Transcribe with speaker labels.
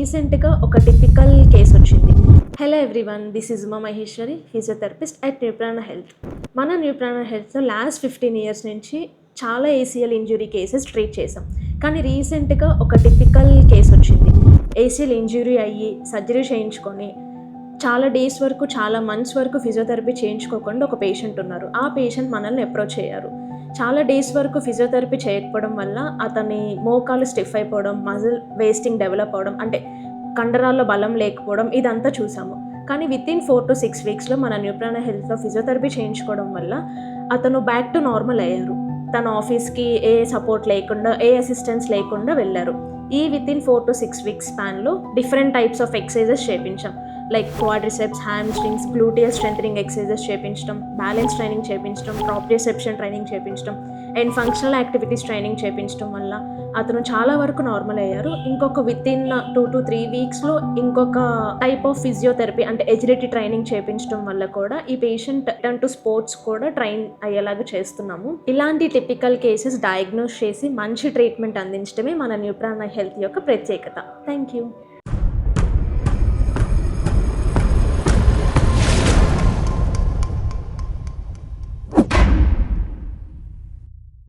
Speaker 1: రీసెంట్గా ఒక typical case వచ్చింది. Hello everyone, this is Uma Maheshwari, physiotherapist at new ప్రాణ హెల్త్. మన న్యూ ప్రాణ హెల్త్లో లాస్ట్ 15 years నుంచి చాలా ఏసీఎల్ ఇంజురీ కేసెస్ ట్రీట్ చేసాం. కానీ రీసెంట్గా ఒక టిపికల్ కేసు వచ్చింది. ఏసీఎల్ ఇంజురీ అయ్యి సర్జరీ చేయించుకొని చాలా డేస్ వరకు, చాలా మంత్స్ వరకు ఫిజియోథెరపీ చేయించుకోకుండా ఒక పేషెంట్ ఉన్నారు. ఆ పేషెంట్ మనల్ని అప్రోచ్ అయ్యారు. చాలా డేస్ వరకు ఫిజియోథెరపీ చేయకపోవడం వల్ల అతని మోకాలు స్టిఫ్ అయిపోవడం, మజిల్ వేస్టింగ్ డెవలప్ అవ్వడం, అంటే కండరాల్లో బలం లేకపోవడం, ఇదంతా చూసాము. కానీ వితిన్ 4 to 6 weeksలో మన న్యూ ప్రాణ హెల్త్లో ఫిజియోథెరపీ చేయించుకోవడం వల్ల అతను బ్యాక్ టు నార్మల్ అయ్యారు. తన ఆఫీస్కి ఏ సపోర్ట్ లేకుండా, ఏ అసిస్టెన్స్ లేకుండా వెళ్ళారు. ఈ వితిన్ 4 to 6 weeks స్పాన్లో డిఫరెంట్ టైప్స్ ఆఫ్ ఎక్సర్సైజెస్ చేయించాం. Like quadriceps, hamstrings, gluteus strengthening exercises చేయించడం, బ్యాలెన్స్ ట్రైనింగ్ చేయించడం, ప్రాప్రియోసెప్షన్ ట్రైనింగ్ చేయించడం అండ్ ఫంక్షనల్ యాక్టివిటీస్ ట్రైనింగ్ చేయించడం వల్ల అతను చాలా వరకు నార్మల్ అయ్యారు. ఇంకొక వితిన్ 2 to 3 weeksలో ఇంకొక టైప్ ఆఫ్ ఫిజియోథెరపీ అంటే ఎజిలిటీ ట్రైనింగ్ చేయించడం వల్ల కూడా ఈ పేషెంట్ రిటర్న్ టు స్పోర్ట్స్ కూడా ట్రైన్ అయ్యేలాగా చేస్తున్నాము. ఇలాంటి టిపికల్ కేసెస్ డయాగ్నోస్ చేసి మంచి ట్రీట్మెంట్ అందించడమే మన న్యూ ప్రాణ హెల్త్ యొక్క ప్రత్యేకత. Thank you.